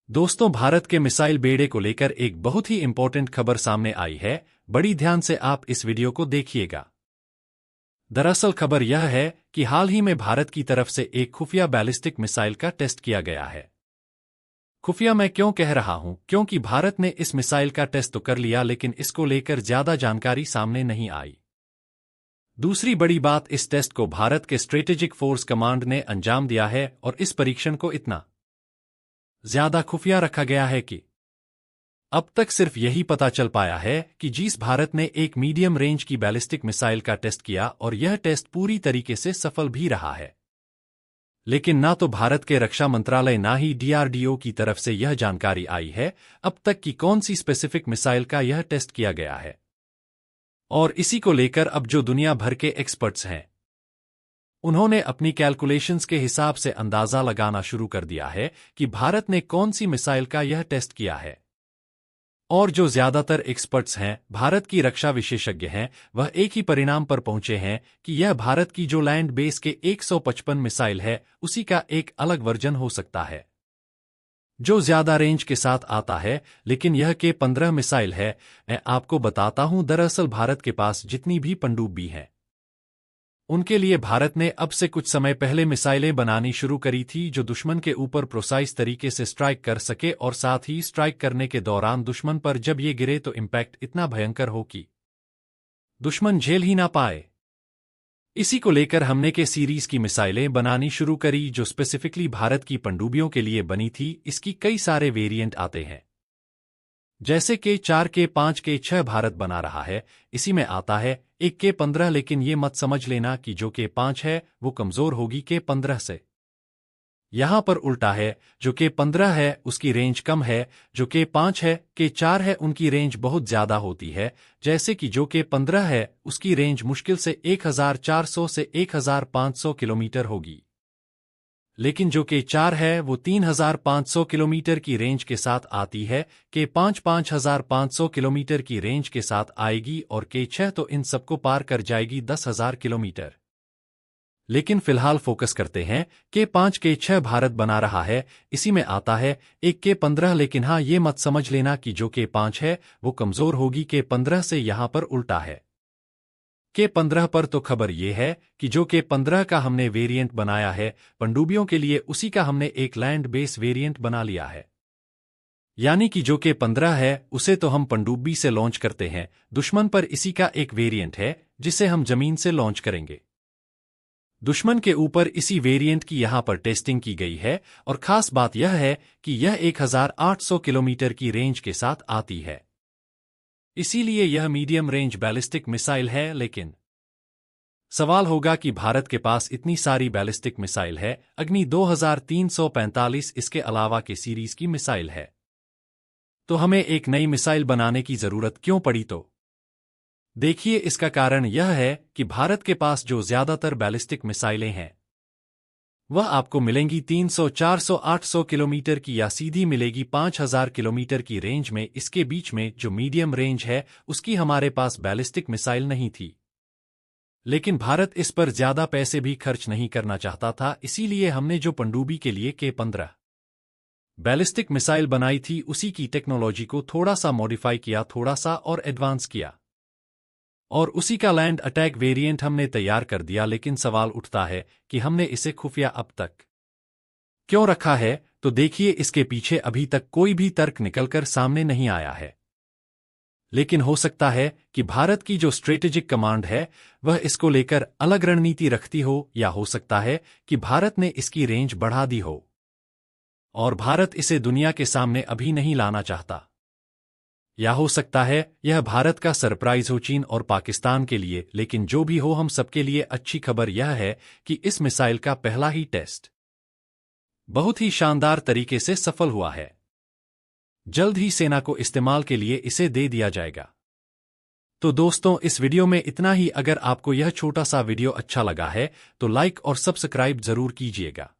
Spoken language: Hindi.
दोस्तों, भारत के मिसाइल बेड़े को लेकर एक बहुत ही इंपॉर्टेंट खबर सामने आई है। बड़ी ध्यान से आप इस वीडियो को देखिएगा। दरअसल खबर यह है कि हाल ही में भारत की तरफ से एक खुफिया बैलिस्टिक मिसाइल का टेस्ट किया गया है। खुफिया मैं क्यों कह रहा हूं? क्योंकि भारत ने इस मिसाइल का टेस्ट तो कर लिया, लेकिन इसको लेकर ज्यादा जानकारी सामने नहीं आई। दूसरी बड़ी बात, इस टेस्ट को भारत के स्ट्रेटेजिक फोर्स कमांड ने अंजाम दिया है और इस परीक्षण को इतना ज्यादा खुफिया रखा गया है कि अब तक सिर्फ यही पता चल पाया है कि जिस भारत ने एक मीडियम रेंज की बैलिस्टिक मिसाइल का टेस्ट किया और यह टेस्ट पूरी तरीके से सफल भी रहा है। लेकिन ना तो भारत के रक्षा मंत्रालय ना ही डीआरडीओ की तरफ से यह जानकारी आई है अब तक कि कौन सी स्पेसिफिक मिसाइल का यह टेस्ट किया गया है। और इसी को लेकर अब जो दुनिया भर के एक्सपर्ट्स हैं, उन्होंने अपनी कैलकुलेशंस के हिसाब से अंदाजा लगाना शुरू कर दिया है कि भारत ने कौन सी मिसाइल का यह टेस्ट किया है। और जो ज्यादातर एक्सपर्ट्स हैं, भारत की रक्षा विशेषज्ञ हैं, वह एक ही परिणाम पर पहुंचे हैं कि यह भारत की जो लैंड बेस के 155 मिसाइल है उसी का एक अलग वर्जन हो सकता है, जो ज्यादा रेंज के साथ आता है। लेकिन यह K-15 मिसाइल है। मैं आपको बताता हूं, दरअसल भारत के पास जितनी भी पनडुब्बी हैं, उनके लिए भारत ने अब से कुछ समय पहले मिसाइलें बनानी शुरू करी थी जो दुश्मन के ऊपर प्रोसाइज तरीके से स्ट्राइक कर सके, और साथ ही स्ट्राइक करने के दौरान दुश्मन पर जब ये गिरे तो इम्पैक्ट इतना भयंकर हो कि दुश्मन झेल ही ना पाए। इसी को लेकर हमने के सीरीज की मिसाइलें बनानी शुरू करी जो स्पेसिफिकली भारत की पनडुब्बियों के लिए बनी थी। इसकी कई सारे वेरिएंट आते हैं, जैसे K-4, K-5, K-6 भारत बना रहा है। इसी में आता है एक K-15, लेकिन ये मत समझ लेना कि जो K-5 है वो कमजोर होगी K-15 से। यहां पर उल्टा है, जो K-15 है उसकी रेंज कम है, जो K-5 है, K-4 है उनकी रेंज बहुत ज्यादा होती है। जैसे कि जो K-15 है उसकी रेंज मुश्किल से 1400 से 1500 किलोमीटर होगी, लेकिन जो K-4 है वो 3500 किलोमीटर की रेंज के साथ आती है। K-5 5500 किलोमीटर की रेंज के साथ आएगी और K-6 तो इन सबको पार कर जाएगी 10,000 किलोमीटर। लेकिन फिलहाल फोकस करते हैं K-5 K-6 भारत बना रहा है, इसी में आता है एक K-15। लेकिन हाँ, ये मत समझ लेना कि जो K-5 है वो कमजोर होगी K-15 से, यहां पर उल्टा है। K-15 पर तो खबर ये है कि जो K-15 का हमने वेरिएंट बनाया है पनडुब्बियों के लिए, उसी का हमने एक लैंड बेस वेरिएंट बना लिया है। यानी कि जो K-15 है उसे तो हम पनडुब्बी से लॉन्च करते हैं दुश्मन पर, इसी का एक वेरिएंट है जिसे हम जमीन से लॉन्च करेंगे दुश्मन के ऊपर। इसी वेरिएंट की यहां पर टेस्टिंग की गई है और खास बात यह है कि यह 1800 किलोमीटर की रेंज के साथ आती है, इसीलिए यह मीडियम रेंज बैलिस्टिक मिसाइल है। लेकिन सवाल होगा कि भारत के पास इतनी सारी बैलिस्टिक मिसाइल है, अग्नि 2345 इसके अलावा के सीरीज की मिसाइल है, तो हमें एक नई मिसाइल बनाने की जरूरत क्यों पड़ी? तो देखिए, इसका कारण यह है कि भारत के पास जो ज्यादातर बैलिस्टिक मिसाइलें हैं वह आपको मिलेंगी 300, 400, 800 किलोमीटर की, या सीधी मिलेगी 5000 किलोमीटर की रेंज में। इसके बीच में जो मीडियम रेंज है उसकी हमारे पास बैलिस्टिक मिसाइल नहीं थी, लेकिन भारत इस पर ज्यादा पैसे भी खर्च नहीं करना चाहता था, इसीलिए हमने जो पनडुब्बी के लिए K-15 बैलिस्टिक मिसाइल बनाई थी उसी की टेक्नोलॉजी को थोड़ा सा मॉडिफाई किया, थोड़ा सा और एडवांस किया, और उसी का लैंड अटैक वेरिएंट हमने तैयार कर दिया। लेकिन सवाल उठता है कि हमने इसे खुफिया अब तक क्यों रखा है? तो देखिए, इसके पीछे अभी तक कोई भी तर्क निकलकर सामने नहीं आया है, लेकिन हो सकता है कि भारत की जो स्ट्रेटेजिक कमांड है वह इसको लेकर अलग रणनीति रखती हो, या हो सकता है कि भारत ने इसकी रेंज बढ़ा दी हो और भारत इसे दुनिया के सामने अभी नहीं लाना चाहता, या हो सकता है यह भारत का सरप्राइज हो चीन और पाकिस्तान के लिए। लेकिन जो भी हो, हम सबके लिए अच्छी खबर यह है कि इस मिसाइल का पहला ही टेस्ट बहुत ही शानदार तरीके से सफल हुआ है। जल्द ही सेना को इस्तेमाल के लिए इसे दे दिया जाएगा। तो दोस्तों, इस वीडियो में इतना ही। अगर आपको यह छोटा सा वीडियो अच्छा लगा है तो लाइक और सब्सक्राइब जरूर कीजिएगा।